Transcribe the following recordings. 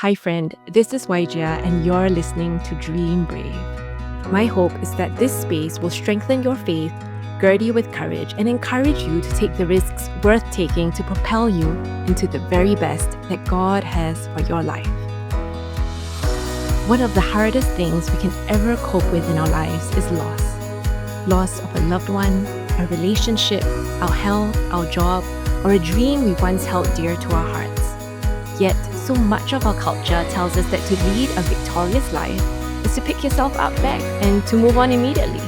Hi, friend, this is Waijia, and you're listening to Dream Brave. My hope is that this space will strengthen your faith, gird you with courage, and encourage you to take the risks worth taking to propel you into the very best that God has for your life. One of the hardest things we can ever cope with in our lives is loss. Loss of a loved one, a relationship, our health, our job, or a dream we once held dear to our hearts. Yet, so much of our culture tells us that to lead a victorious life is to pick yourself up back and to move on immediately.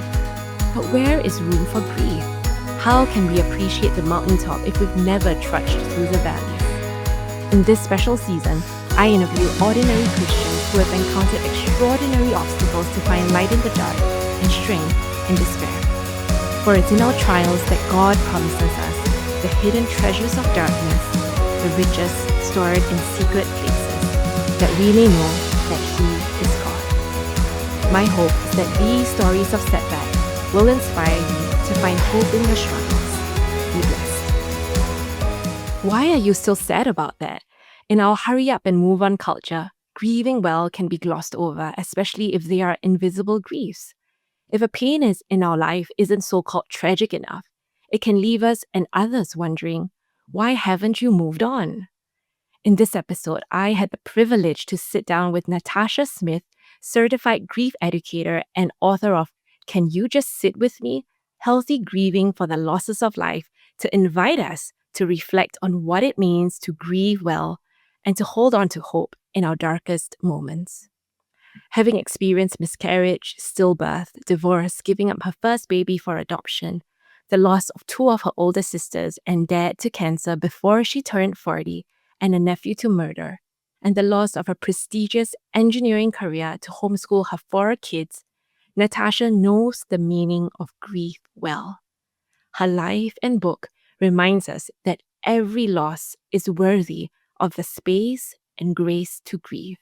But where is room for grief? How can we appreciate the mountaintop if we've never trudged through the valleys? In this special season, I interview ordinary Christians who have encountered extraordinary obstacles to find light in the dark and strength in despair. For it's in our trials that God promises us the hidden treasures of darkness, the riches stored in secret places, that we may know that He is God. My hope is that these stories of setback will inspire you to find hope in your struggles. Be blessed. Why are you still sad about that? In our hurry up and move on culture, grieving well can be glossed over, especially if they are invisible griefs. If a pain is in our life isn't so-called tragic enough, it can leave us and others wondering, why haven't you moved on? In this episode, I had the privilege to sit down with Natasha Smith, certified grief educator and author of Can You Just Sit With Me? Healthy Grieving for the Losses of Life, to invite us to reflect on what it means to grieve well and to hold on to hope in our darkest moments. Having experienced miscarriage, stillbirth, divorce, giving up her first baby for adoption, the loss of two of her older sisters and dad to cancer before she turned 40, and a nephew to murder, and the loss of a prestigious engineering career to homeschool her 4 kids, Natasha knows the meaning of grief well. Her life and book reminds us that every loss is worthy of the space and grace to grieve.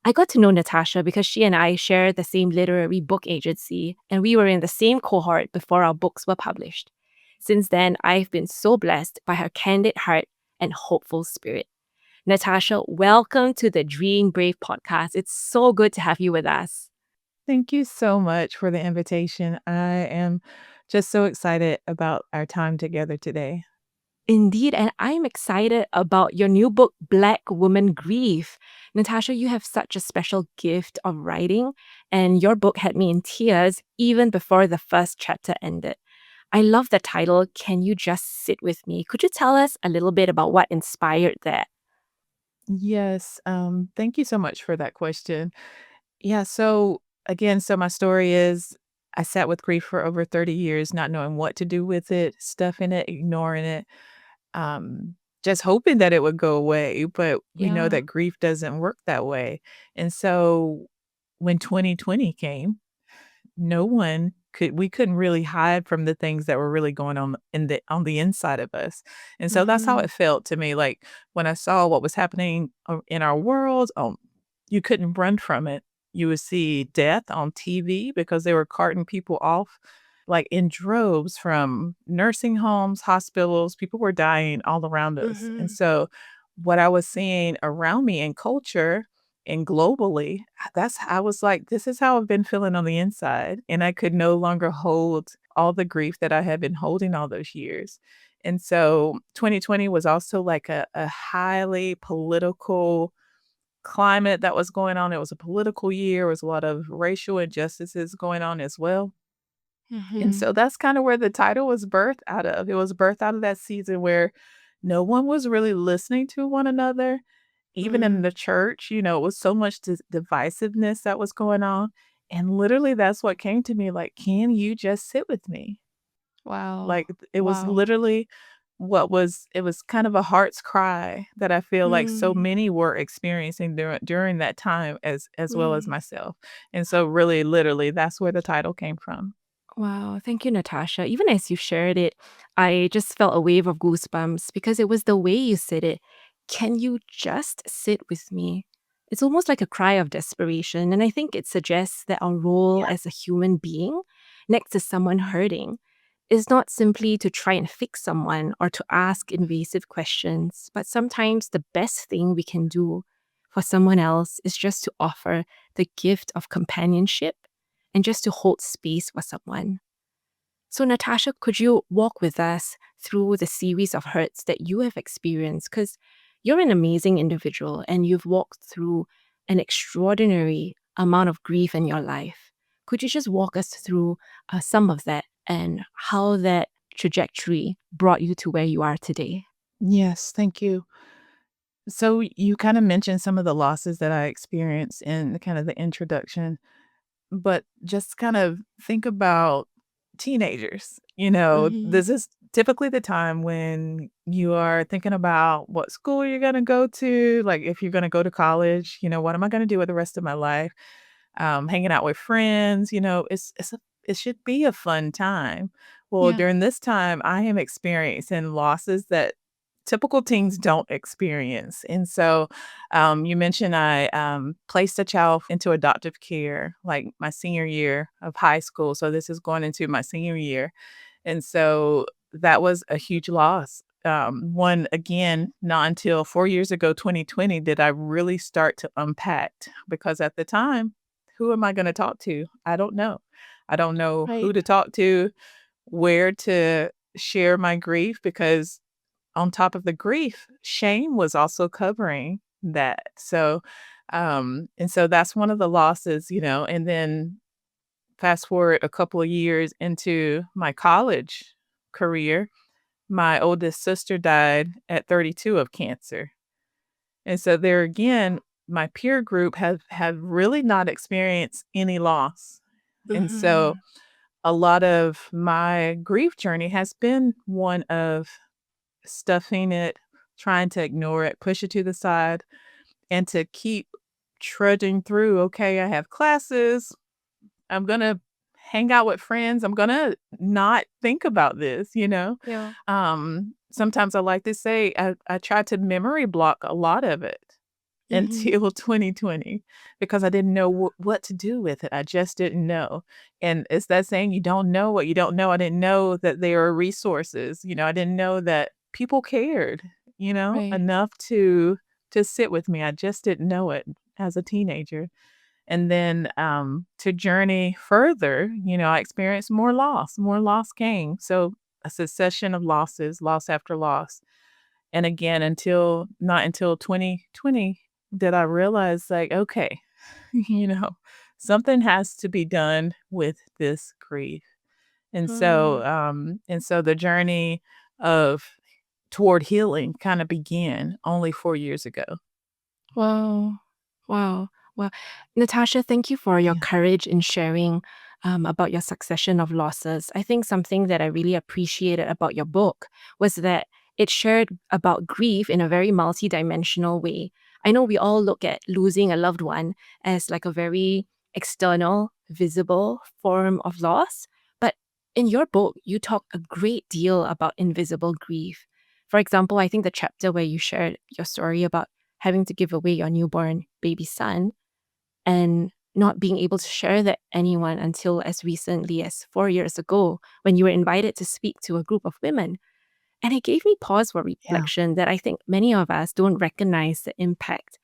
I got to know Natasha because she and I share the same literary book agency, and we were in the same cohort before our books were published. Since then, I've been so blessed by her candid heart and hopeful spirit. Natasha, welcome to the Dream Brave podcast. It's so good to have you with us. Thank you so much for the invitation. I am just so excited about our time together today. Indeed, and I'm excited about your new book, Black Woman Grief. Natasha, you have such a special gift of writing, and your book had me in tears even before the first chapter ended. I love the title, Can You Just Sit With Me? Could you tell us a little bit about what inspired that? Yes, thank you so much for that question. Yeah, so again, so my story is I sat with grief for over 30 years, not knowing what to do with it, stuffing it, ignoring it, um, just hoping that it would go away. But we know Yeah. that grief doesn't work that way. And so when 2020 came, we couldn't really hide from the things that were really going on the inside of us. And so that's how Mm-hmm. it felt to me. Like when I saw what was happening in our world, you couldn't run from it. You would see death on TV because they were carting people off like in droves from nursing homes, hospitals. People were dying all around us. And Mm-hmm. so what I was seeing around me in culture and globally, I was like, this is how I've been feeling on the inside. And I could no longer hold all the grief that I had been holding all those years. And so 2020 was also like a highly political climate that was going on. It was a political year. There was a lot of racial injustices going on as well. And Mm-hmm. so that's kind of where the title was birthed out of. It was birthed out of that season where no one was really listening to one another. Even in Mm. the church, it was so much divisiveness that was going on. And literally, that's what came to me like, can you just sit with me? Wow. Like, it was Wow. literally it was kind of a heart's cry that I feel like so Mm. many were experiencing during that time as well as Mm. myself. And so, really, literally, that's where the title came from. Wow. Thank you, Natasha. Even as you shared it, I just felt a wave of goosebumps because it was the way you said it. Can you just sit with me? It's almost like a cry of desperation. And I think it suggests that our role Yeah. as a human being next to someone hurting is not simply to try and fix someone or to ask invasive questions, but sometimes the best thing we can do for someone else is just to offer the gift of companionship and just to hold space for someone. So, Natasha, could you walk with us through the series of hurts that you have experienced? Because you're an amazing individual and you've walked through an extraordinary amount of grief in your life. Could you just walk us through some of that and how that trajectory brought you to where you are today? Yes, thank you. So you kind of mentioned some of the losses that I experienced in the kind of the introduction, but just kind of think about teenagers. Hmm. This is typically the time when you are thinking about what school you're going to go to, like if you're going to go to college, what am I going to do with the rest of my life? Hanging out with friends, it should be a fun time. Well, Yeah. during this time, I am experiencing losses that typical teens don't experience. And so, you mentioned I placed a child into adoptive care like my senior year of high school. So this is going into my senior year. And so that was a huge loss. One, again, not until 4 years ago, 2020, did I really start to unpack because at the time, who am I going to talk to? I don't know. I don't know who Right. to talk to, where to share my grief because on top of the grief, shame was also covering that. So, and so that's one of the losses, and then fast forward a couple of years into my college career, my oldest sister died at 32 of cancer. And so there again, my peer group have really not experienced any loss. And so Hmm. a lot of my grief journey has been one of stuffing it, trying to ignore it, push it to the side, and to keep trudging through. Okay, I have classes. I'm gonna hang out with friends. I'm gonna not think about this. Yeah. Sometimes I like to say I tried to memory block a lot of it Hmm. until 2020 because I didn't know what to do with it. I just didn't know. And it's that saying, you don't know what you don't know. I didn't know that there are resources. I didn't know that people cared, Right. enough to sit with me. I just didn't know it as a teenager. And then to journey further, I experienced more loss. More loss came. So a succession of losses, loss after loss. And again, until not until 2020 did I realize, like, okay, you know, something has to be done with this grief. And so the journey of toward healing kind of began only 4 years ago. Wow. Wow. Well, Natasha, thank you for your Yeah. courage in sharing about your succession of losses. I think something that I really appreciated about your book was that it shared about grief in a very multidimensional way. I know we all look at losing a loved one as like a very external, visible form of loss. But in your book, you talk a great deal about invisible grief. For example, I think the chapter where you shared your story about having to give away your newborn baby son and not being able to share that anyone until as recently as 4 years ago when you were invited to speak to a group of women. And it gave me pause for Yeah. reflection that I think many of us don't recognize the impact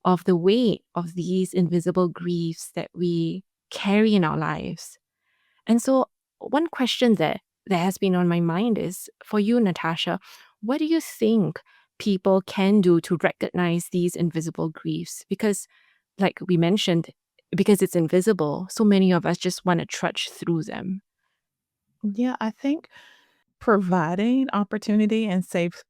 of the weight of these invisible griefs that we carry in our lives. And so, one question that has been on my mind is for you, Natasha, what do you think people can do to recognize these invisible griefs? Because, like we mentioned, because it's invisible, so many of us just want to trudge through them. Yeah, I think providing opportunity and safe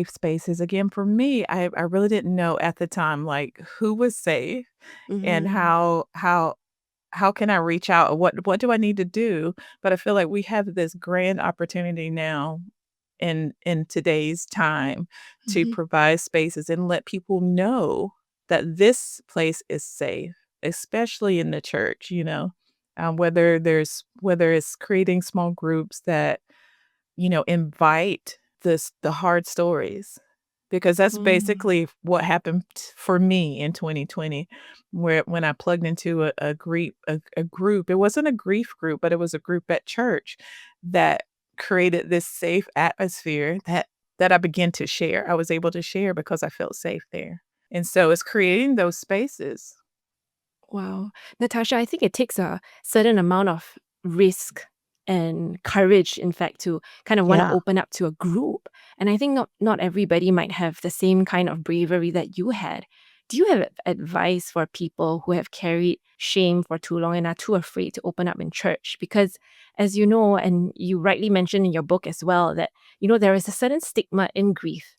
spaces. Again, for me, I really didn't know at the time, like, who was safe and Hmm. how can I reach out? What do I need to do? But I feel like we have this grand opportunity now in today's time to Hmm. provide spaces and let people know that this place is safe, especially in the church, whether it's creating small groups that invite the hard stories because that's Mm. basically what happened for me in 2020, where when I plugged into a group, it wasn't a grief group, but it was a group at church that created this safe atmosphere that I began to share. I was able to share because I felt safe there. And so it's creating those spaces. Wow. Natasha, I think it takes a certain amount of risk and courage, in fact, to kind of want to Yeah. open up to a group. And I think not everybody might have the same kind of bravery that you had. Do you have advice for people who have carried shame for too long and are too afraid to open up in church? Because as you know, and you rightly mentioned in your book as well, that, there is a certain stigma in grief.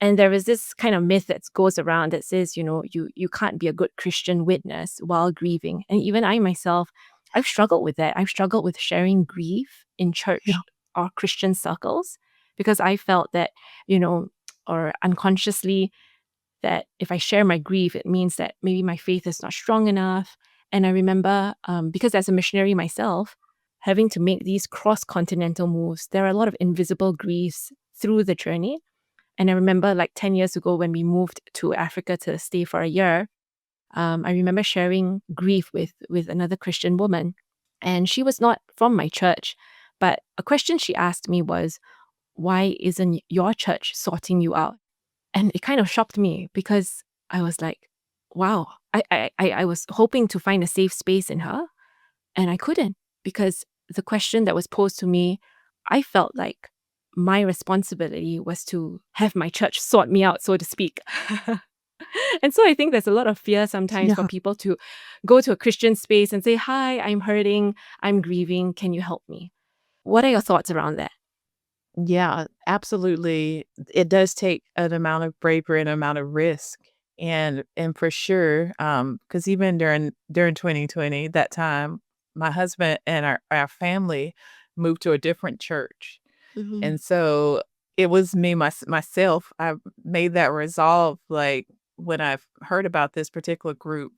And there is this kind of myth that goes around that says, you can't be a good Christian witness while grieving. And even I myself, I've struggled with that. I've struggled with sharing grief in church Yeah. or Christian circles because I felt that, or unconsciously, that if I share my grief, it means that maybe my faith is not strong enough. And I remember, because as a missionary myself, having to make these cross-continental moves, there are a lot of invisible griefs through the journey. And I remember like 10 years ago when we moved to Africa to stay for a year, I remember sharing grief with another Christian woman. And she was not from my church, but a question she asked me was, why isn't your church sorting you out? And it kind of shocked me because I was like, wow, I was hoping to find a safe space in her and I couldn't because the question that was posed to me, I felt like my responsibility was to have my church sort me out, so to speak. And so I think there's a lot of fear sometimes for Yeah. people to go to a Christian space and say, hi, I'm hurting, I'm grieving, can you help me? What are your thoughts around that? Yeah, absolutely. It does take an amount of bravery and amount of risk. And for sure, because even during 2020, that time, my husband and our family moved to a different church. Mhm. And so it was me, myself. I made that resolve, like, when I've heard about this particular group,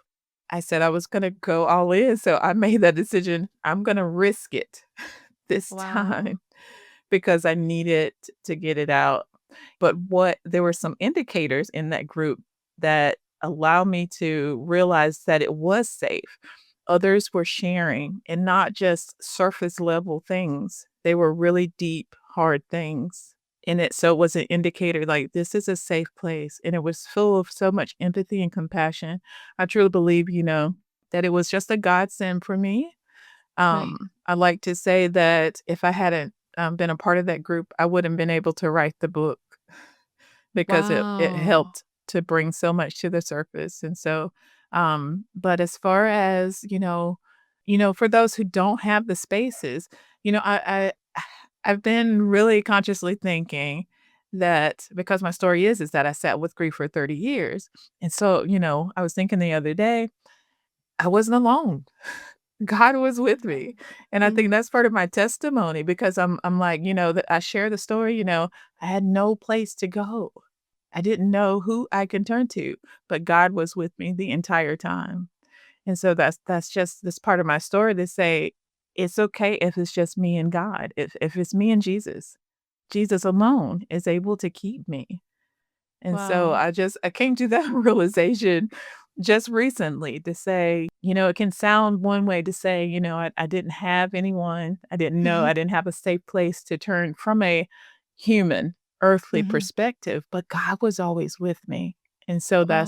I said I was gonna go all in. So I made that decision. I'm gonna risk it this Wow. time because I needed to get it out. But what there were some indicators in that group that allowed me to realize that it was safe. Others were sharing and not just surface level things. They were really deep, hard things in it. So it was an indicator like this is a safe place. And it was full of so much empathy and compassion. I truly believe, that it was just a godsend for me. Right. I like to say that if I hadn't been a part of that group, I wouldn't been able to write the book because it Wow. helped to bring so much to the surface. And so, but as far as for those who don't have the spaces, I've been really consciously thinking that because my story is that I sat with grief for 30 years. And so, I was thinking the other day, I wasn't alone. God was with me, and I think Mm. that's part of my testimony because I'm like, that I share the story, I had no place to go. I didn't know who I can turn to, but God was with me the entire time. And so that's just this part of my story to say it's okay if it's just me and God. If it's me and Jesus, Jesus alone is able to keep me. And so Wow. I came to that realization just recently to say, it can sound one way to say, I didn't have anyone. I didn't know. I didn't have a safe place to turn from a human, earthly Mhm. perspective, but God was always with me. And so Wow.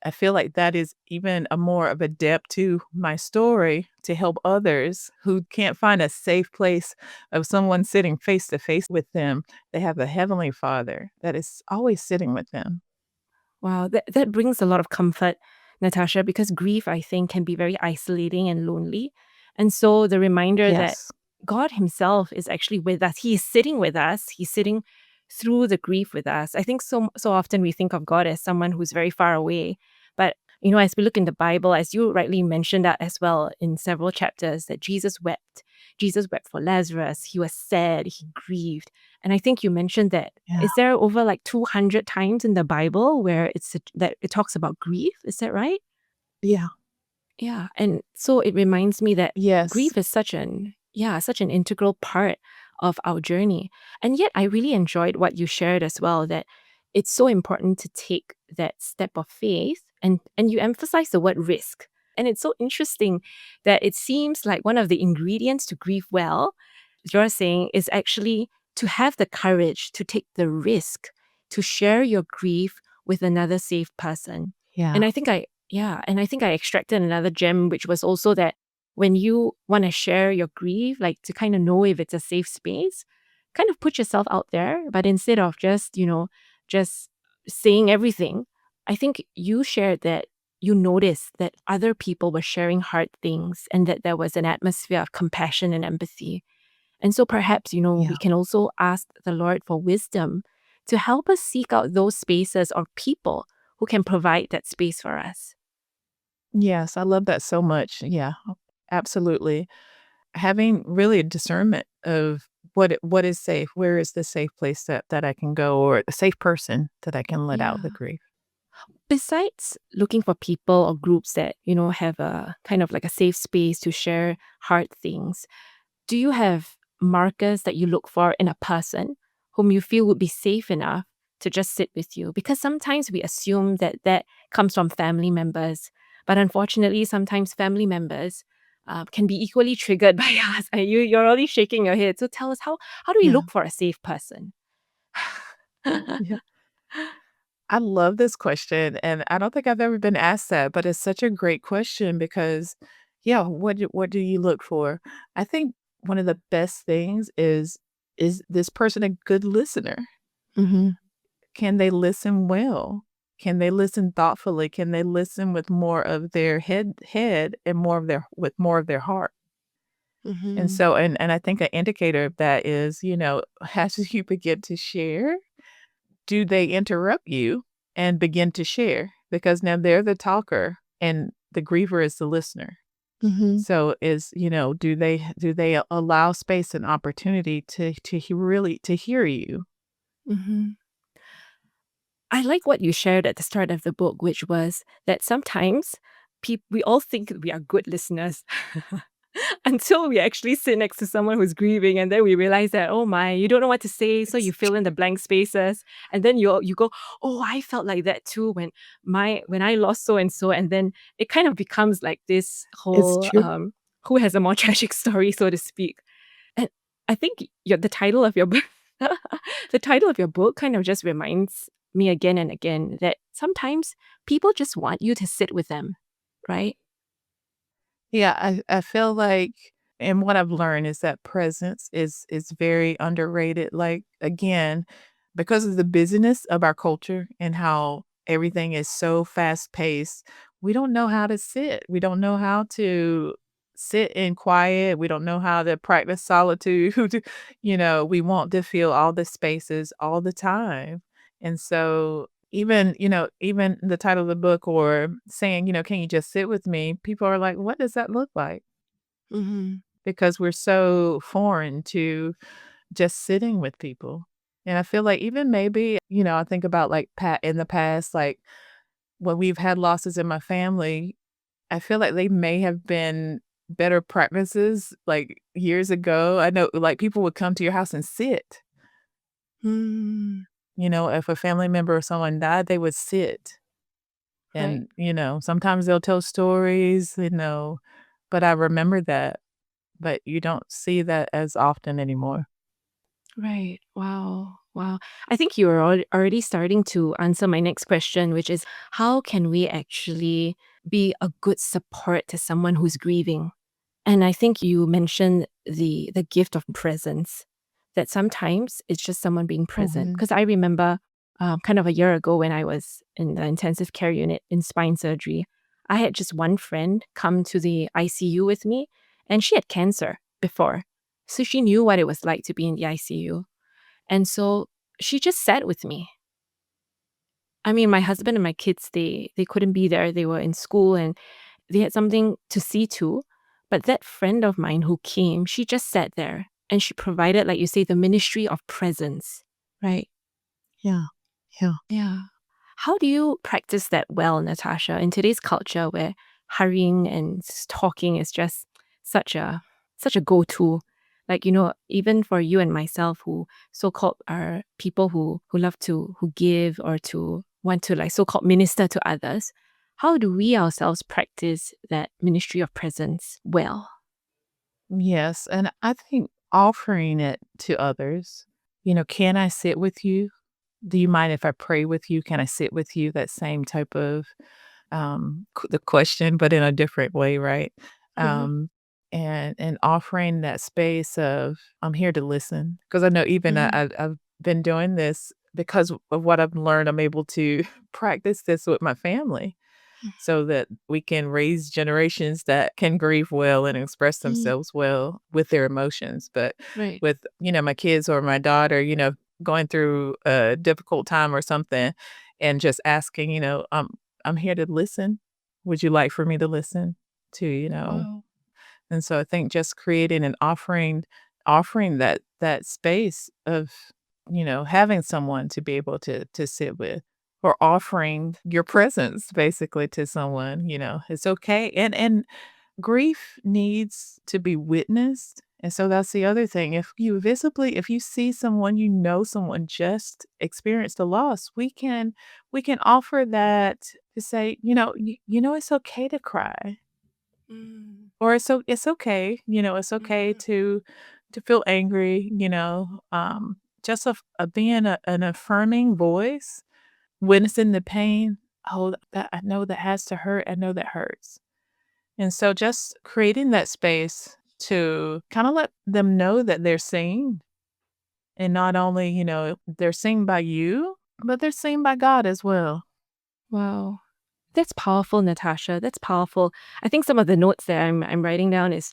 I feel like that is even a more of a depth to my story to help others who can't find a safe place of someone sitting face to face with them. They have a heavenly Father that is always sitting with them. Wow, that brings a lot of comfort, Natasha, because grief, I think, can be very isolating and lonely. And so the reminder that Yes. God Himself is actually with us, He is sitting with us, He's sitting through the grief with us. I think so often we think of God as someone who's very far away. But as we look in the Bible, as you rightly mentioned that as well in several chapters, that Jesus wept. Jesus wept for Lazarus. He was sad, he grieved. And I think you mentioned that Yeah. is there over like 200 times in the Bible where that it talks about grief? Is that right? Yeah. Yeah. And so it reminds me that Yes. grief is such an integral part of our journey. And yet I really enjoyed what you shared as well, that it's so important to take that step of faith and you emphasize the word risk. And it's so interesting that it seems like one of the ingredients to grieve well, you're saying, is actually to have the courage to take the risk to share your grief with another safe person. Yeah. And I think I extracted another gem, which was also that when you want to share your grief, like to kind of know if it's a safe space, kind of put yourself out there. But instead of just saying everything, I think you shared that you noticed that other people were sharing hard things and that there was an atmosphere of compassion and empathy. And so perhaps, Yeah. we can also ask the Lord for wisdom to help us seek out those spaces or people who can provide that space for us. Yes, I love that so much. Yeah, absolutely. Having really a discernment of what is safe, where is the safe place that I can go, or a safe person that I can let out the Yeah. grief. Besides looking for people or groups that, have a kind of like a safe space to share hard things, do you have markers that you look for in a person whom you feel would be safe enough to just sit with you? Because sometimes we assume that that comes from family members, but unfortunately, sometimes family members can be equally triggered by us. And you're already shaking your head. So tell us, how do we Yeah. look for a safe person? Yeah. I love this question, and I don't think I've ever been asked that, but it's such a great question because, yeah, what do you look for? I think one of the best things is this person a good listener? Hmm. Can they listen well? Can they listen thoughtfully? Can they listen with more of their head and more of their heart? And Hmm. so and I think an indicator of that is, as you begin to share, do they interrupt you and begin to share? Because now they're the talker and the griever is the listener. Hmm. So do they allow space and opportunity to really to hear you? Hmm. I like what you shared at the start of the book, which was that sometimes we all think we are good listeners until we actually sit next to someone who's grieving, and then we realize that, oh my, you don't know what to say, so you It's fill in the blank spaces, and then you go, oh, I felt like that too when I lost so and so, and then it kind of becomes like this it's whole true. who has a more tragic story, so to speak. And I think the title of your book, the title of your book kind of just reminds me again and again that sometimes people just want you to sit with them, right? Yeah, I feel like and what I've learned is that presence is very underrated. Like again, because of the busyness of our culture and how everything is so fast paced, we don't know how to sit. We don't know how to sit in quiet. We don't know how to practice solitude. We want to feel all the spaces all the time. And so even the title of the book or saying, "Can you just sit with me?" People are like, "What does that look like?" Mhm. Because we're so foreign to just sitting with people. And I feel like even maybe, I think about like in the past, like when we've had losses in my family, I feel like they may have been better practices like years ago. I know like people would come to your house and sit. Mm, If a family member or someone died, they would sit. right. And, sometimes they'll tell stories, but I remember that, but you don't see that as often anymore. Right. Wow. Wow. I think you are already starting to answer my next question, which is how can we actually be a good support to someone who's grieving? And I think you mentioned the gift of presence, that sometimes it's just someone being present. Mhm. Because I remember kind of a year ago when I was in the intensive care unit in spine surgery, I had just one friend come to the ICU with me, and she had cancer before. So she knew what it was like to be in the ICU. And so she just sat with me. I mean, my husband and my kids, they couldn't be there. They were in school and they had something to see to. But that friend of mine who came, she just sat there and she provided, like you say, the ministry of presence, right? Yeah. Yeah. Yeah. How do you practice that well, Natasha, in today's culture where hurrying and talking is just such a such a go-to? Like, even for you and myself who so-called are people who love to who give or to want to like so-called minister to others, how do we ourselves practice that ministry of presence well? Yes, and I think offering it to others, "Can I sit with you?" Do you mind if I pray with you? Can I sit with you? That same type of the question, but in a different way, right? Mhm. Um, and offering that space of I'm here to listen because I know even Mhm. I've been doing this because of what I've learned. I'm able to practice this with my family so that we can raise generations that can grieve well and express Mhm. themselves well with their emotions. But Right. with, my kids or my daughter, going through a difficult time or something and just asking, I'm here to listen. Would you like for me to listen to, Wow. And so I think just creating and offering that space of, having someone to be able to sit with or offering your presence basically to someone, it's okay. And grief needs to be witnessed. And so that's the other thing. If you see someone, someone just experienced a loss, we can offer that to say, it's okay to cry. Mm. Or it's okay, it's okay Mhm. to feel angry, just being an affirming voice, witnessing the pain. Oh, that I know that has to hurt. I know that hurts. And so just creating that space to kind of let them know that they're seen and not only, they're seen by you, but they're seen by God as well. Wow. That's powerful, Natasha. That's powerful. I think some of the notes that I'm writing down is,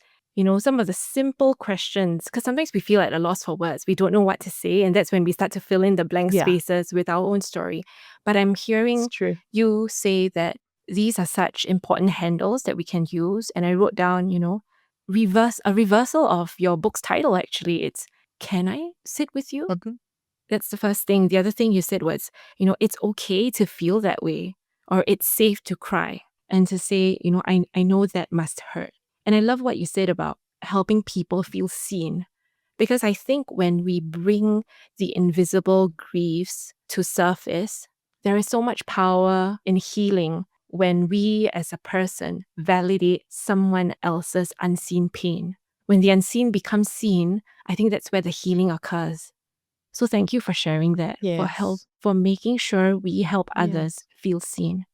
some of the simple questions, because sometimes we feel at a loss for words. We don't know what to say, and that's when we start to fill in the blank Yeah, spaces with our own story. But I'm it's hearing true. you say that these are such important handles that we can use. And I wrote down, a reversal of your book's title actually. It's Can I Sit With You? Okay. That's the first thing. The other thing you said was, it's okay to feel that way, or it's safe to cry and to say, I know that must hurt. And I love what you said about helping people feel seen. Because I think when we bring the invisible griefs to surface, there is so much power in healing when we as a person validate someone else's unseen pain. When the unseen becomes seen, I think that's where the healing occurs. So thank you for sharing that, Yes. for making sure we help others Yes. feel seen.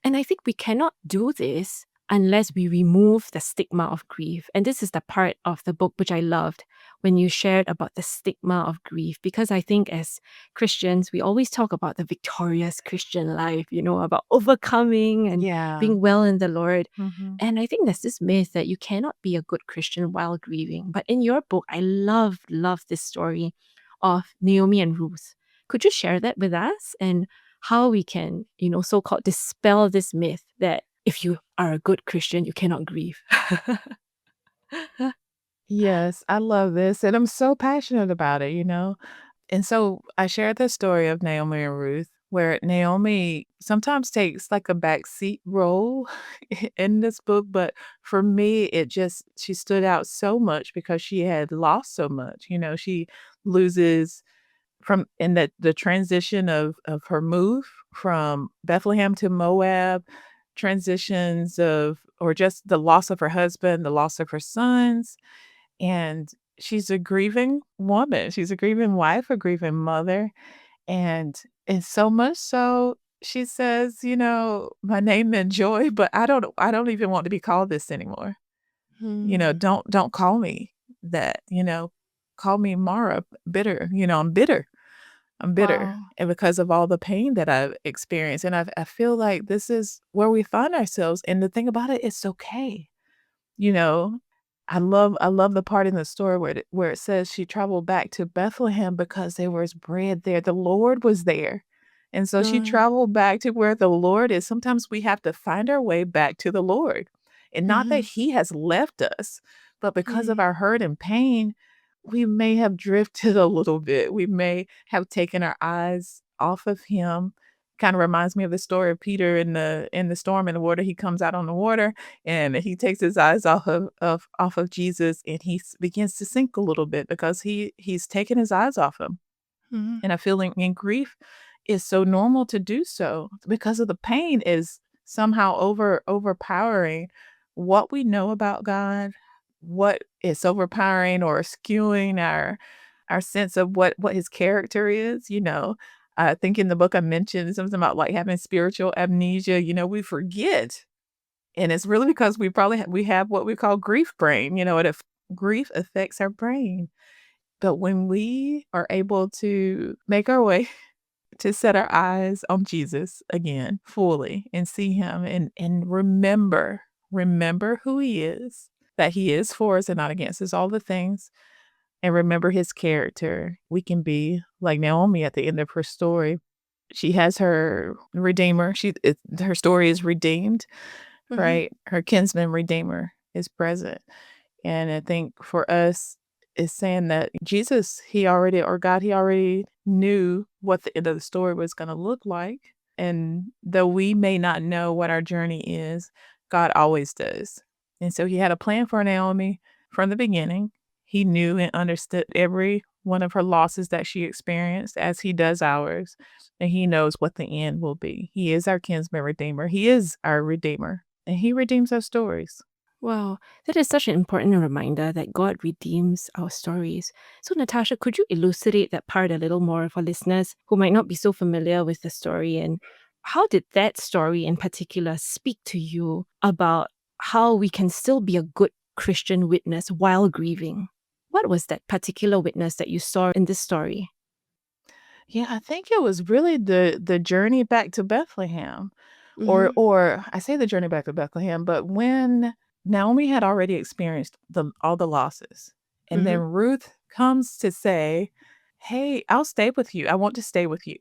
And I think we cannot do this unless we remove the stigma of grief. And this is the part of the book which I loved when you shared about the stigma of grief, because I think as Christians, we always talk about the victorious Christian life, about overcoming and Yeah. being well in the Lord. Mhm. And I think there's this myth that you cannot be a good Christian while grieving. But in your book, I love this story of Naomi and Ruth. Could you share that with us and how we can, so called dispel this myth that if you are a good Christian, you cannot grieve? Yes, I love this, and I'm so passionate about it. And so I shared the story of Naomi and Ruth, where Naomi sometimes takes like a backseat role in this book, but for me, she stood out so much because she had lost so much. She loses from in the transition of her move from Bethlehem to Moab, transitions of or just the loss of her husband, the loss of her sons, and she's a grieving woman. She's a grieving wife, a grieving mother, and so much so, she says, "My name meant joy, but I don't even want to be called this anymore. Hmm. Don't call me that, call me Mara, bitter. I'm bitter. I'm bitter." Wow. And because of all the pain that I've experienced, and I feel like this is where we find ourselves, and the thing about it, it's okay. You know, I love the part in the story where it says she traveled back to Bethlehem because there was bread there. The Lord was there. And so she Mm. traveled back to where the Lord is. Sometimes we have to find our way back to the Lord. And not that Mhm. he has left us, but because of Mm. our hurt and pain, we may have drifted a little bit. We may have taken our eyes off of him. Kind of reminds me of the story of Peter in the storm in the water. He comes out on the water and he takes his eyes off of Jesus, and begins to sink a little bit because he's taken his eyes off him. Mhm. And I feel in grief is so normal to do so because of the pain is somehow overpowering what we know about God, what is overpowering or skewing our sense of what his character is. I think in the book I mentioned something about like having spiritual amnesia. We forget. And it's really because we probably we have what we call grief brain. Grief affects our brain. But when we are able to make our way to set our eyes on Jesus again fully and see him and remember who he is, that he is for us and not against us, all the things, and remember his character, we can be like Naomi at the end of her story. She has her redeemer. Her story is redeemed, Mhm. right? Her kinsman redeemer is present. And I think for us, it's saying that Jesus, he already knew what the end of the story was going to look like. And though we may not know what our journey is, God always does. And so he had a plan for Naomi from the beginning. He knew and understood every one of her losses that she experienced as he does ours. And he knows what the end will be. He is our kinsman redeemer. He is our redeemer. And he redeems our stories. Wow, that is such an important reminder that God redeems our stories. So, Natasha, could you elucidate that part a little more for listeners who might not be so familiar with the story? And how did that story in particular speak to you about how we can still be a good Christian witness while grieving? What was that particular witness that you saw in this story? Yeah, I think it was really the journey back to Bethlehem. Or Mhm. or I say the journey back to Bethlehem, but when Naomi had already experienced all the losses, and then Mhm. Ruth comes to say, "Hey, I'll stay with you. I want to stay with you.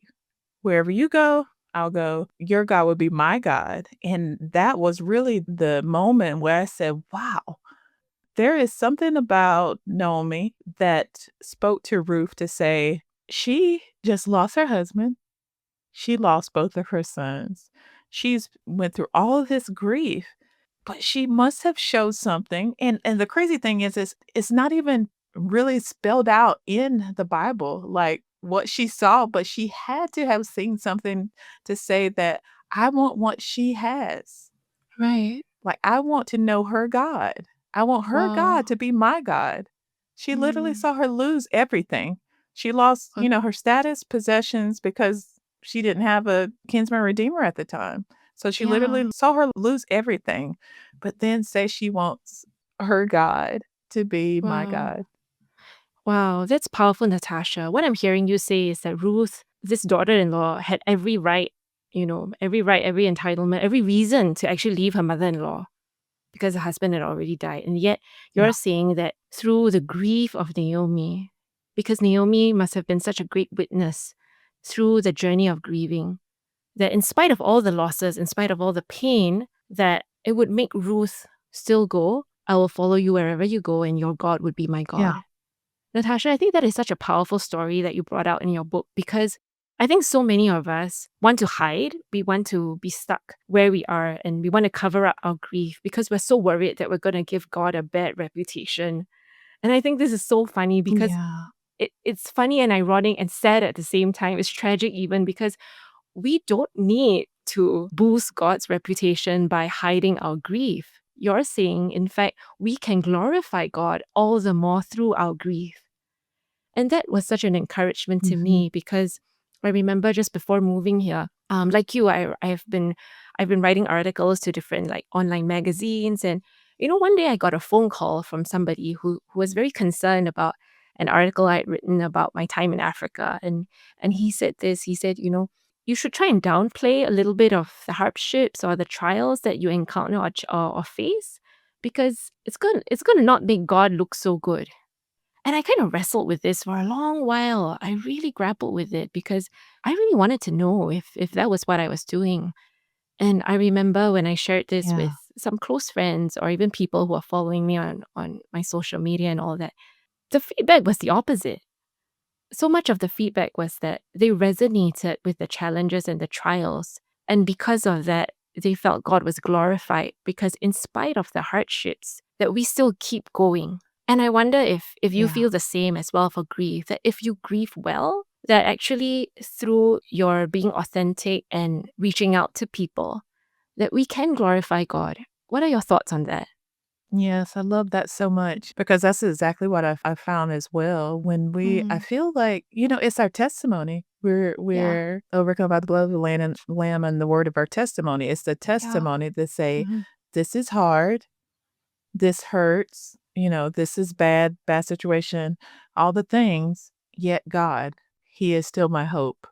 Wherever you go, I'll go. Your God will be my God." And that was really the moment where I said, "Wow, there is something about Naomi that spoke to Ruth to say she just lost her husband. She lost both of her sons. She's went through all of this grief, but she must have showed something. And the crazy thing is it's not even really spelled out in the Bible, like what she saw, but she had to have seen something to say that I want what she has. Right. Like I want to know her God. I want her Wow. God to be my God. She literally Mm. saw her lose everything. She lost, Uh, her status, possessions because she didn't have a kinsman redeemer at the time. So she Yeah. literally saw her lose everything, but then say she wants her God to be my Wow. God. Wow, that's powerful, Natasha. What I'm hearing you say is that Ruth, this daughter-in-law, had every right, every right, every entitlement, every reason to actually leave her mother-in-law because her husband had already died. And yet you're Yeah. saying that through the grief of Naomi, because Naomi must have been such a great witness through the journey of grieving, that in spite of all the losses, in spite of all the pain, that it would make Ruth still go, I will follow you wherever you go, and your God would be my God. Yeah. Natasha, I think that is such a powerful story that you brought out in your book because I think so many of us want to hide. We want to be stuck where we are and we want to cover up our grief because we're so worried that we're going to give God a bad reputation. And I think this is so funny because Yeah. it's funny and ironic and sad at the same time. It's tragic even because we don't need to boost God's reputation by hiding our grief. You're saying, in fact, we can glorify God all the more through our grief. And that was such an encouragement to Mhm. me because I remember just before moving here, like you, I've been writing articles to different like online magazines, and one day I got a phone call from somebody who was very concerned about an article I'd written about my time in Africa, and he said this. He said, you should try and downplay a little bit of the hardships or the trials that you encounter or face, because it's gonna not make God look so good. And I kind of wrestled with this for a long while. I really grappled with it because I really wanted to know if that was what I was doing. And I remember when I shared this Yeah. with some close friends or even people who are following me on my social media and all that, the feedback was the opposite. So much of the feedback was that they resonated with the challenges and the trials. And because of that, they felt God was glorified because in spite of the hardships, that we still keep going. And I wonder if you Yeah. feel the same as well for grief, that if you grieve well, that actually through your being authentic and reaching out to people, that we can glorify God. What are your thoughts on that? Yes, I love that so much because that's exactly what I found as well. I Mm. feel like, it's our testimony. Yeah. We're overcome by the blood of the Lamb and the word of our testimony. It's the Yeah. testimony that say, Mhm. this is hard, this hurts, this is bad situation, all the things, yet God, He is still my hope.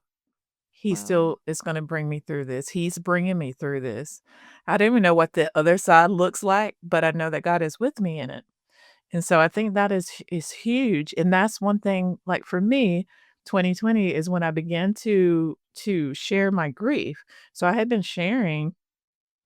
He Wow. still is gonna bring me through this. He's bringing me through this. I don't even know what the other side looks like, but I know that God is with me in it. And so I think that is huge, and that's one thing, like, for me, 2020 is when I began to share my grief. So I had been sharing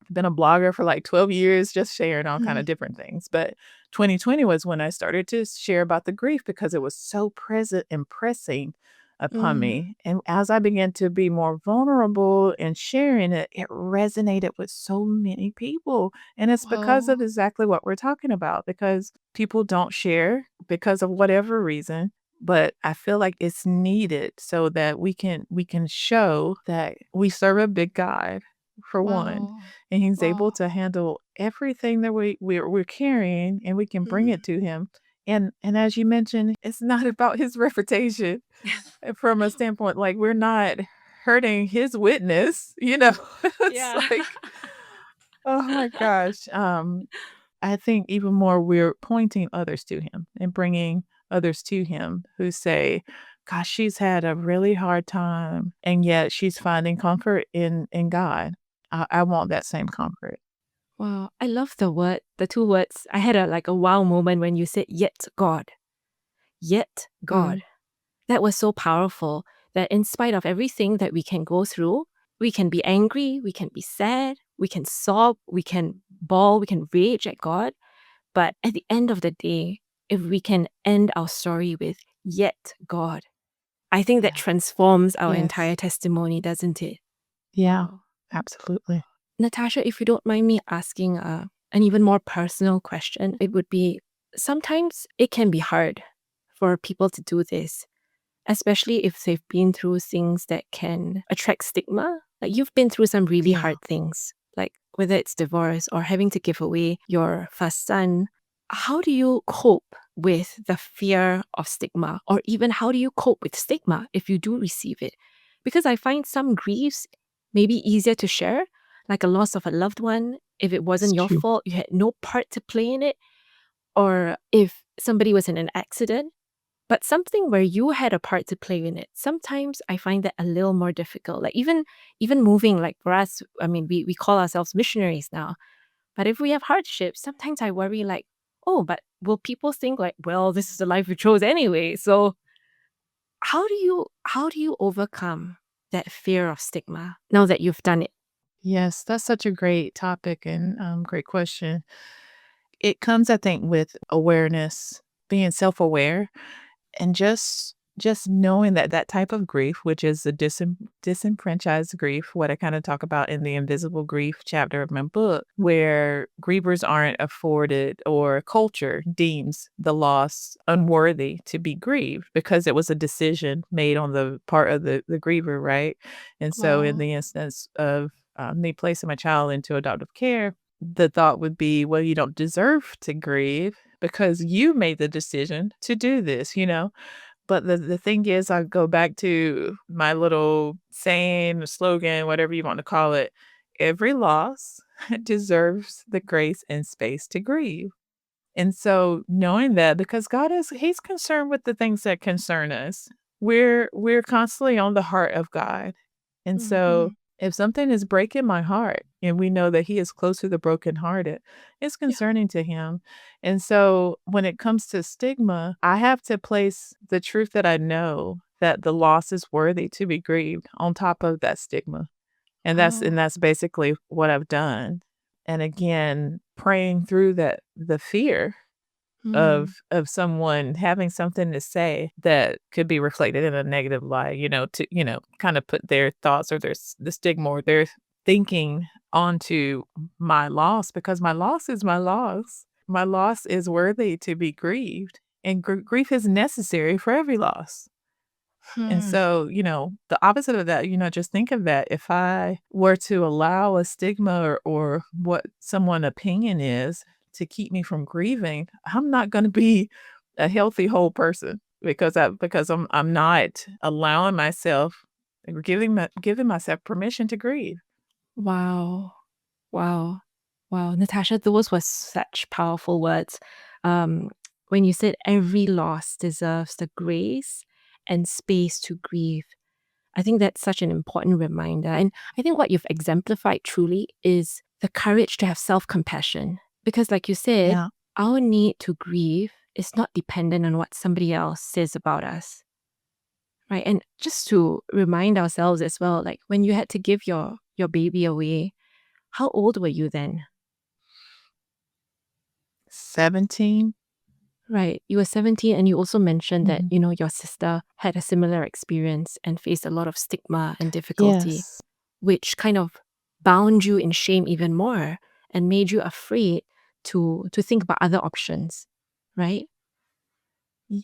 been a blogger for like 12 years, just sharing all kind of Mhm. different things. But 2020 was when I started to share about the grief because it was so present and pressing upon Mm. me. And as I began to be more vulnerable and sharing it, it resonated with so many people. And it's because Wow. of exactly what we're talking about, because people don't share because of whatever reason. But I feel like it's needed so that we can show that we serve a big God, for one, Wow. and He's able Wow. to handle everything that we're carrying, and we can bring Mhm. it to Him. And as you mentioned, it's not about His reputation, from a standpoint, like, we're not hurting His witness, you know? It's Yeah. like, oh my gosh, I think even more we're pointing others to Him and bringing others to Him who say, "Gosh, she's had a really hard time, and yet she's finding comfort in God. I want that same comfort." Wow. I love the two words. I had a wow moment when you said yet God. Yet God. Mm. That was so powerful that in spite of everything that we can go through, we can be angry, we can be sad, we can sob, we can bawl, we can rage at God. But at the end of the day, if we can end our story with yet God, I think that Yeah. transforms our Yes. entire testimony, doesn't it? Yeah, Wow. absolutely. Natasha, if you don't mind me asking an even more personal question, it would be sometimes it can be hard for people to do this, especially if they've been through things that can attract stigma. Like you've been through some really Yeah. hard things, like whether it's divorce or having to give away your first son. How do you cope with the fear of stigma? Or even how do you cope with stigma if you do receive it? Because I find some griefs maybe easier to share, like a loss of a loved one. If it It's wasn't your true. fault, you had no part to play in it. Or if somebody was in an accident, but something where you had a part to play in it, sometimes I find that a little more difficult. Like even moving, like for us, I mean, we call ourselves missionaries now. But if we have hardships, sometimes I worry like, oh, but will people think like, well, this is the life we chose anyway? So how do you overcome that fear of stigma now that you've done it? Yes, that's such a great topic and, great question. It comes, I think, with awareness, being self-aware, and just knowing that that type of grief, which is the disenfranchised grief, what I kinda talk about in the invisible grief chapter of my book, where grievers aren't afforded, or culture deems the loss unworthy to be grieved because it was a decision made on the part of the griever, right? And so in Wow. the instance of, me placing my child into adoptive care, the thought would be, "Well, you don't deserve to grieve because you made the decision to do this," you know? But the thing is, I go back to my little saying, slogan, whatever you want to call it, every loss deserves the grace and space to grieve. And so knowing that, because He's concerned with the things that concern us. We're constantly on the heart of God. And so Mhm. if something is breaking my heart and we know that He is close to the brokenhearted, it's Yeah. concerning to Him. And so when it comes to stigma, I have to place the truth that I know that the loss is worthy to be grieved on top of that stigma. And Oh. that's basically what I've done. And again, praying through the fear Mm. of someone having something to say that could be reflected in a negative light, to, kind of put their thoughts or the stigma or their thinking onto my loss, because my loss is my loss. My loss is worthy to be grieved, and grief is necessary for every loss. And Hmm. so, the opposite of that, just think of that. If I were to allow a stigma or what someone opinion is to keep me from grieving, I'm not going to be a healthy whole person because I'm not allowing myself or giving myself permission to grieve. Wow. Wow. Wow. Natasha, those were such powerful words. Um, when you said every loss deserves the grace and space to grieve, I think that's such an important reminder. And I think what you've exemplified truly is the courage to have self compassion. Because, like you said, Yeah. our need to grieve is not dependent on what somebody else says about us. Right. And just to remind ourselves as well, like when you had to give your baby away, how old were you then? 17. Right. You were 17, and you also mentioned that, Mhm. your sister had a similar experience and faced a lot of stigma and difficulty, Yes. which kind of bound you in shame even more and made you afraid to think about other options, right?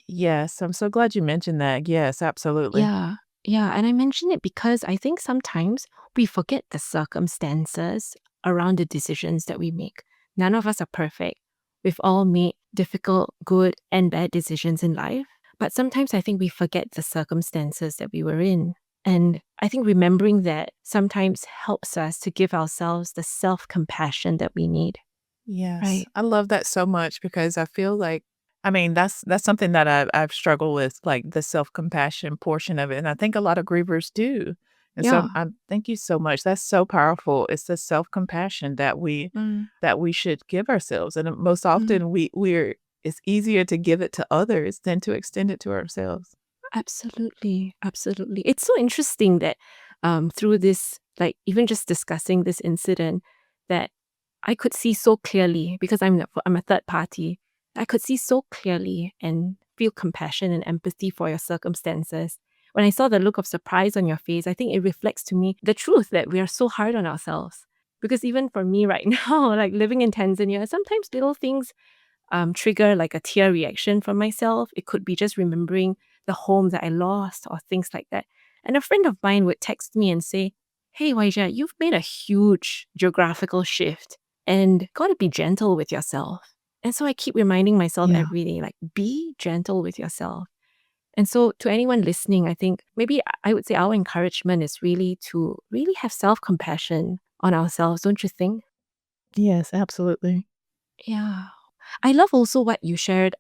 Yes, I'm so glad you mentioned that. Yes, absolutely. Yeah. Yeah. And I mention it because I think sometimes we forget the circumstances around the decisions that we make. None of us are perfect. We've all made difficult, good, and bad decisions in life. But sometimes I think we forget the circumstances that we were in. And I think remembering that sometimes helps us to give ourselves the self compassion that we need, Yes. right? I love that so much because I feel like I mean, that's something that I've struggled with, like the self-compassion portion of it, and I think a lot of grievers do. And so Yeah. thank you so much. That's so powerful. It's the self-compassion Mm, that we should give ourselves, and most mm. often we're it's easier to give it to others than to extend it to ourselves. Absolutely, absolutely. It's so interesting that through this, like even just discussing this incident, that I could see so clearly because I'm a third party. I could see so clearly and feel compassion and empathy for your circumstances. When I saw the look of surprise on your face, I think it reflects to me the truth that we are so hard on ourselves. Because even for me right now, like living in Tanzania, sometimes little things trigger like a tear reaction from myself. It could be just remembering the home that I lost or things like that. And a friend of mine would text me and say, "Hey, Waija, you've made a huge geographical shift and gotta be gentle with yourself." And so I keep reminding myself Yeah. every day, like, be gentle with yourself. And so to anyone listening, I think maybe I would say our encouragement is really to really have self compassion on ourselves, don't you think? Yes, absolutely. Yeah. I love also what you shared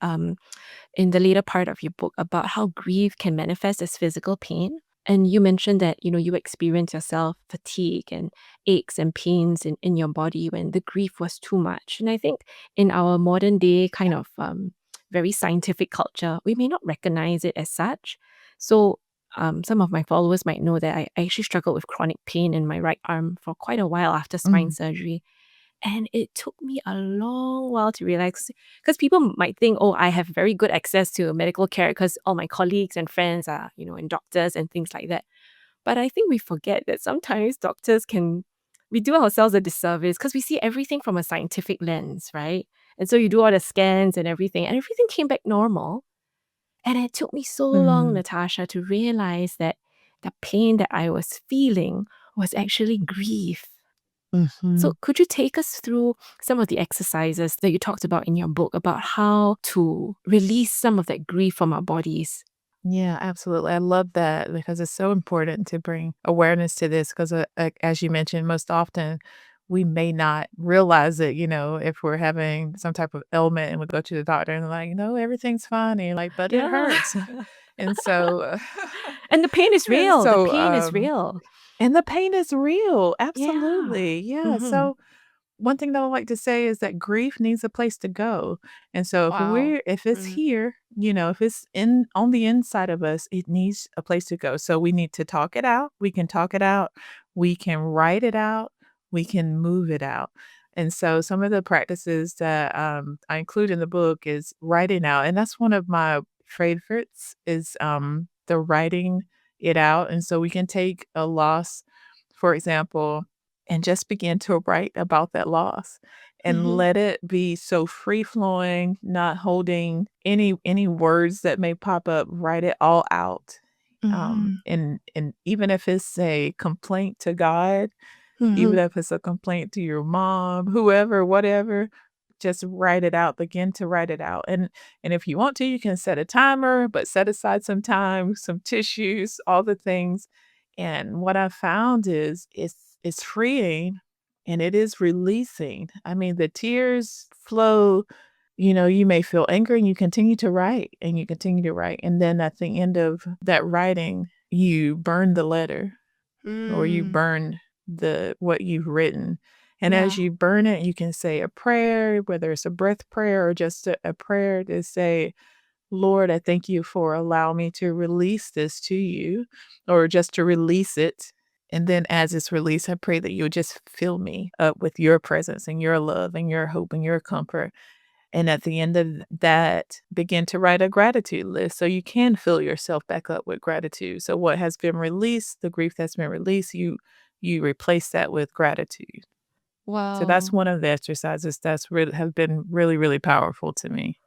in the later part of your book about how grief can manifest as physical pain. And you mentioned that, you experience yourself fatigue and aches and pains in your body when the grief was too much. And I think in our modern day kind of very scientific culture, we may not recognize it as such. So some of my followers might know that I actually struggled with chronic pain in my right arm for quite a while after spine Mm. surgery. And it took me a long while to realize, because people might think, oh, I have very good access to medical care because all my colleagues and friends are, and doctors and things like that. But I think we forget that sometimes we do ourselves a disservice because we see everything from a scientific lens, right? And so you do all the scans and everything came back normal. And it took me so long, Mm. Natasha, to realize that the pain that I was feeling was actually grief. So, Mhm. could you take us through some of the exercises that you talked about in your book about how to release some of that grief from our bodies? Yeah, absolutely. I love that because it's so important to bring awareness to this because, as you mentioned, most often we may not realize it, if we're having some type of ailment and we go to the doctor and they're like, no, everything's fine. And you're like, but it Yeah. hurts. And so, And the pain is and real. The so, pain is real. and the pain is real. Yeah. Absolutely. Yeah. Hmm. So, one thing that I like to say is that grief needs a place to go. And so Wow. if it's Mm. here, if it's in on the inside of us, it needs a place to go. So we need to talk it out. We can talk it out. We can write it out. We can move it out. And so some of the practices that I include in the book is writing out. And that's one of my favorites is the writing it out. And so we can take a loss, for example, and just begin to write about that loss and Hmm. let it be so free flowing, not holding any words that may pop up, write it all out. Hmm. And even if it's a complaint to God, Hmm. even if it's a complaint to your mom, whoever, whatever, just write it out, begin to write it out. And if you want to, you can set a timer, but set aside some time, some tissues, all the things. And what I found is it's freeing and it is releasing. I mean, the tears flow, you may feel anger and you continue to write and you continue to write. And then at the end of that writing, you burn the letter or you Mm. burn what you've written. And as Yeah. you burn it, you can say a prayer, whether it's a breath prayer or just a prayer to say, Lord, I thank you for allowing me to release this to you, or just to release it. And then as it's released, I pray that you'll just fill me up with your presence and your love and your hope and your comfort. And at the end of that, begin to write a gratitude list so you can fill yourself back up with gratitude. So what has been released, the grief that's been released, you replace that with gratitude. So that's Wow. one of the exercises that's really have been really, really powerful to me.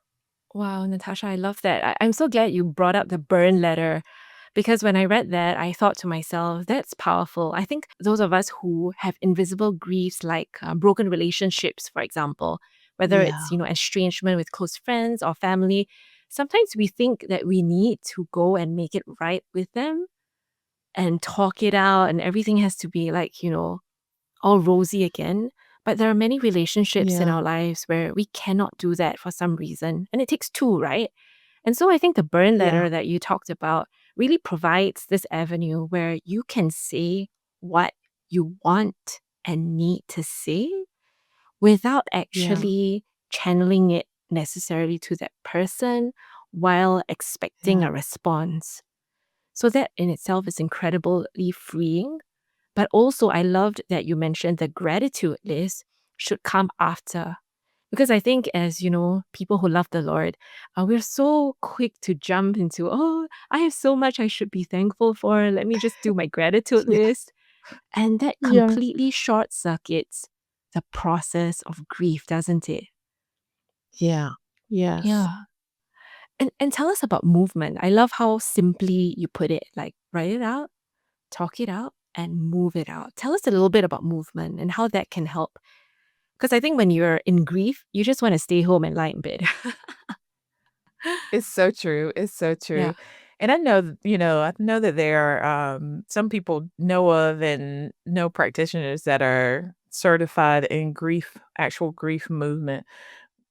Wow, Natasha, I love that. I'm so glad you brought up the burn letter because when I read that, I thought to myself, that's powerful. I think those of us who have invisible griefs like broken relationships, for example, whether Yeah. it's, estrangement with close friends or family, sometimes we think that we need to go and make it right with them and talk it out and everything has to be like, all rosy again. But there are many relationships in Yeah. our lives where we cannot do that for some reason. And it takes two, right? And so I think the burn Yeah. letter that you talked about really provides this avenue where you can say what you want and need to say without Yeah. actually channeling it necessarily to that person while expecting Yeah. a response. So that in itself is incredibly freeing. But also, I loved that you mentioned the gratitude list should come after. Because I think, as people who love the Lord, we're so quick to jump into, oh, I have so much I should be thankful for. Let me just do my gratitude Yeah. list. And that Yeah. completely short circuits the process of grief, doesn't it? Yeah. Yes. Yeah. And tell us about movement. I love how simply you put it, like write it out, talk it out, and move it out. Tell us a little bit about movement and how that can help. Because I think when you're in grief, you just want to stay home and lie in bed. It's so true. It's so Yeah. true. And I know, I know that there are some people know of and know practitioners that are certified in actual grief movement.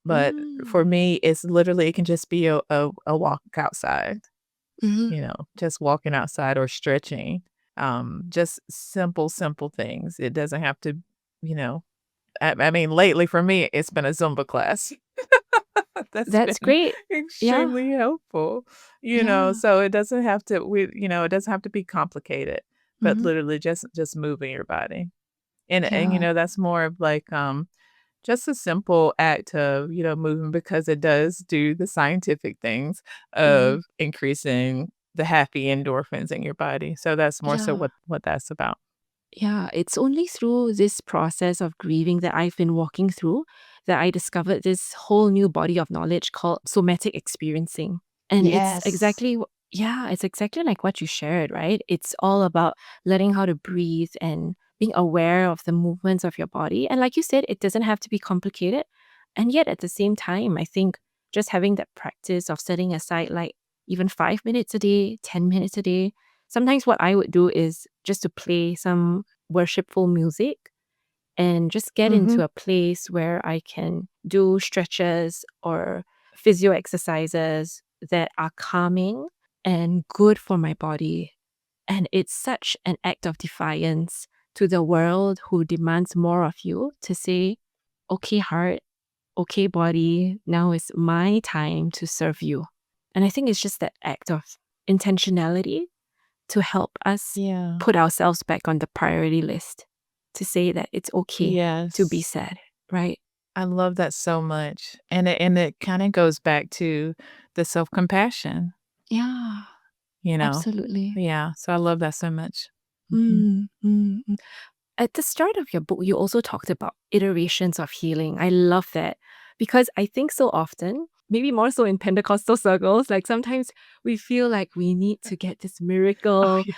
But for Mm. me, it's literally, it can just be a walk outside, Mhm. just walking outside or stretching. Just simple, simple things. It doesn't have to, you know, I mean, lately for me, it's been a Zumba class. That's That's been great. Yeah. extremely helpful, Yeah. so it doesn't have to it doesn't have to be complicated, but Mhm. literally just moving your body. And Yeah. that's more of like just a simple act of, moving because it does do the scientific things Mhm. of increasing the happy endorphins in your body. So that's more so Yeah. what that's about. Yeah. It's only through this process of grieving that I've been walking through that I discovered this whole new body of knowledge called somatic experiencing. And Yes. it's exactly like what you shared, right? It's all about learning how to breathe and being aware of the movements of your body. And like you said, it doesn't have to be complicated. And yet at the same time, I think just having that practice of setting aside like even 5 minutes a day, 10 minutes a day. Sometimes what I would do is just to play some worshipful music and just get Mhm. into a place where I can do stretches or physio exercises that are calming and good for my body. And it's such an act of defiance to the world who demands more of you to say, okay, heart, okay, body, now is my time to serve you. And I think it's just that act of intentionality to help us Yeah. put ourselves back on the priority list to say that it's okay to be Yes. sad, right? I love that so much. And it kinda goes back to the self-compassion, Yeah, you know? absolutely. Yeah, so I love that so much. Mhm. Mm, mm, mm. At the start of your book, you also talked about iterations of healing. I love that because I think so often, maybe more so in Pentecostal circles, like sometimes we feel like we need to get this Oh, miracle yeah.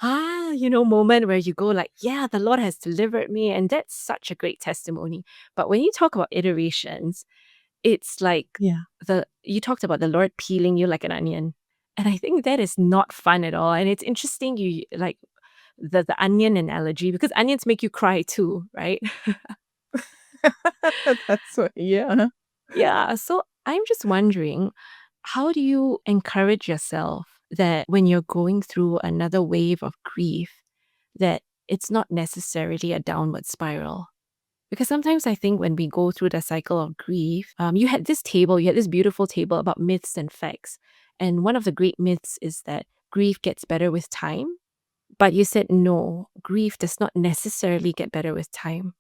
moment where you go like, yeah, the Lord has delivered me. And that's such a great testimony. But when you talk about iterations, it's like Yeah. you talked about the Lord peeling you like an onion. And I think that is not fun at all. And it's interesting you like the onion analogy because onions make you cry too, right? That's what, yeah. Yeah. So I'm just wondering, how do you encourage yourself that when you're going through another wave of grief, that it's not necessarily a downward spiral? Because sometimes I think when we go through the cycle of grief, you had this beautiful table about myths and facts. And one of the great myths is that grief gets better with time. But you said no, grief does not necessarily get better with time.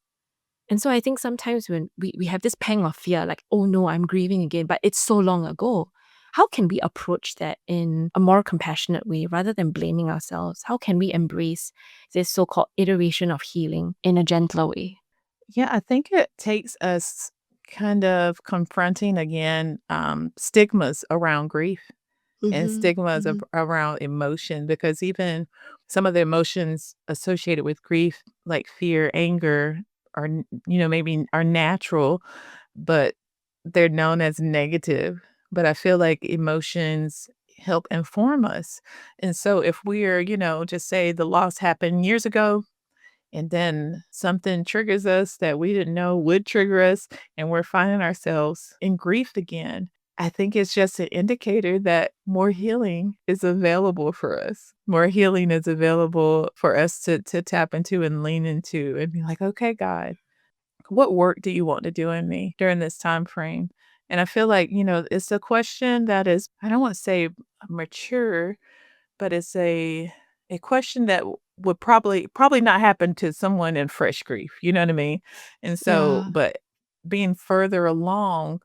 And so I think sometimes when we have this pang of fear, like, oh no, I'm grieving again, but it's so long ago. How can we approach that in a more compassionate way rather than blaming ourselves? How can we embrace this so called iteration of healing in a gentler way? Yeah, I think it takes us kind of confronting again stigmas around grief and Mhm. stigmas Mhm. around emotion, because even some of the emotions associated with grief, like fear, anger, are, maybe are natural, but they're known as negative. But I feel like emotions help inform us. And so if we're, just say the loss happened years ago, and then something triggers us that we didn't know would trigger us, and we're finding ourselves in grief again. I think it's just an indicator that more healing is available for us. More healing is available for us to tap into and lean into and be like, okay, God, what work do you want to do in me during this time frame? And I feel like, it's a question that is, I don't want to say mature, but it's a question that would probably not happen to someone in fresh grief, you know what I mean? And so, Yeah. but being further along,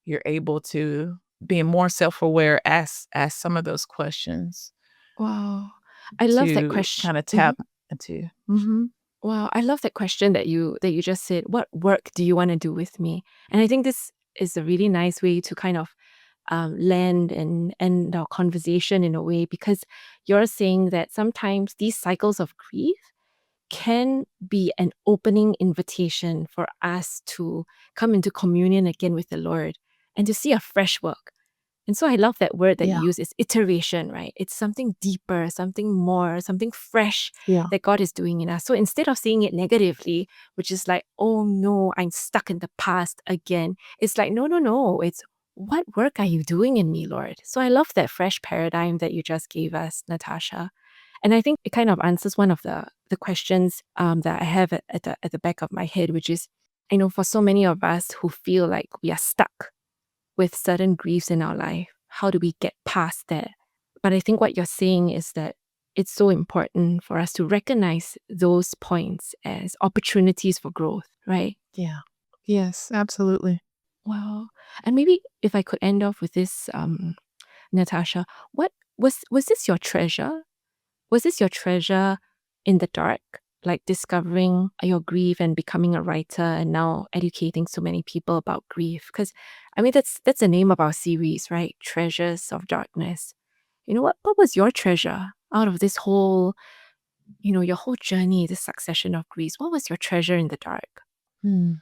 you're able to be more self-aware, ask some of those questions Wow. I love that to question. kind of tap into. Mhm. Wow, I love that question that you just said. What work do you want to do with me? And I think this is a really nice way to kind of land and end our conversation in a way because you're saying that sometimes these cycles of grief can be an opening invitation for us to come into communion again with the Lord and to see a fresh work. And so I love that word that Yeah. you use is iteration, right? It's something deeper, something more, something fresh Yeah. that God is doing in us. So instead of seeing it negatively, which is like, oh no, I'm stuck in the past again, it's like, no, no, no. It's what work are you doing in me, Lord? So I love that fresh paradigm that you just gave us, Natasha. And I think it kind of answers one of the questions that I have at the back of my head, which is, for so many of us who feel like we are stuck with certain griefs in our life, how do we get past that? But I think what you're saying is that it's so important for us to recognize those points as opportunities for growth, right? Yeah. Yes, absolutely. Wow. And maybe if I could end off with this, Natasha, what was this your treasure? Was this your treasure in the dark, like discovering your grief and becoming a writer and now educating so many people about grief? Because I mean that's the name of our series, right? Treasures of Darkness. What was your treasure out of this whole, your whole journey, this succession of griefs? What was your treasure in the dark? Hmm.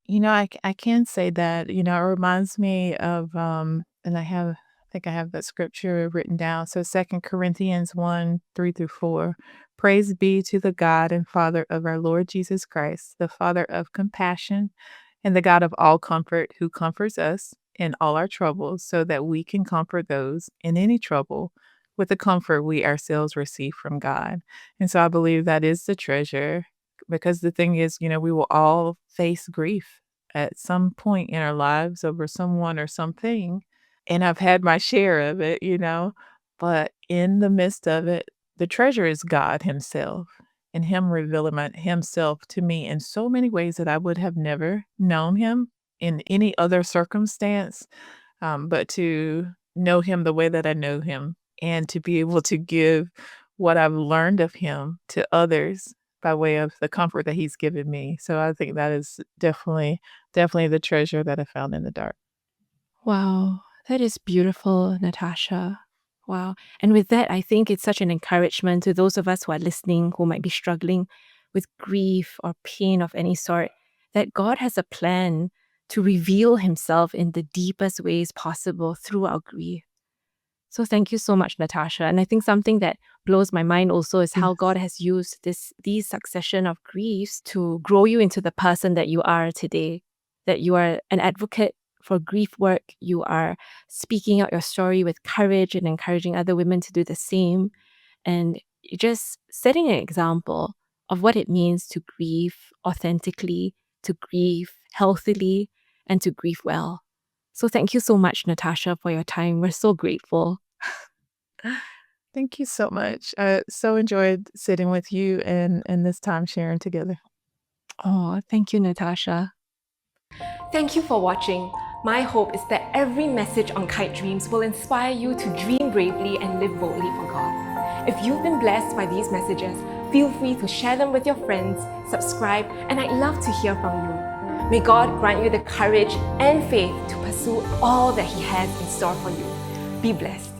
I can say that, it reminds me of, and I think I have that scripture written down. So 2 Corinthians 1:3-4. Praise be to the God and Father of our Lord Jesus Christ, the Father of compassion and the God of all comfort, who comforts us in all our troubles, so that we can comfort those in any trouble with the comfort we ourselves receive from God. And so I believe that is the treasure, because the thing is, we will all face grief at some point in our lives over someone or something. And I've had my share of it, but in the midst of it, the treasure is God Himself and Him revealing Himself to me in so many ways that I would have never known Him in any other circumstance. But to know Him the way that I know Him and to be able to give what I've learned of Him to others by way of the comfort that He's given me. So I think that is definitely the treasure that I found in the dark. Wow, that is beautiful, Natasha. Wow. And with that, I think it's such an encouragement to those of us who are listening who might be struggling with grief or pain of any sort, that God has a plan to reveal himself in the deepest ways possible through our grief. So thank you so much, Natasha. And I think something that blows my mind also is how God has used these succession of griefs to grow you into the person that you are today, that you are an advocate for grief work. You are speaking out your story with courage and encouraging other women to do the same. And just setting an example of what it means to grieve authentically, to grieve healthily, and to grieve well. So thank you so much, Natasha, for your time. We're so grateful. Thank you so much. I so enjoyed sitting with you and this time sharing together. Oh, thank you, Natasha. Thank you for watching. My hope is that every message on Kite Dreams will inspire you to dream bravely and live boldly for God. If you've been blessed by these messages, feel free to share them with your friends, subscribe, and I'd love to hear from you. May God grant you the courage and faith to pursue all that He has in store for you. Be blessed.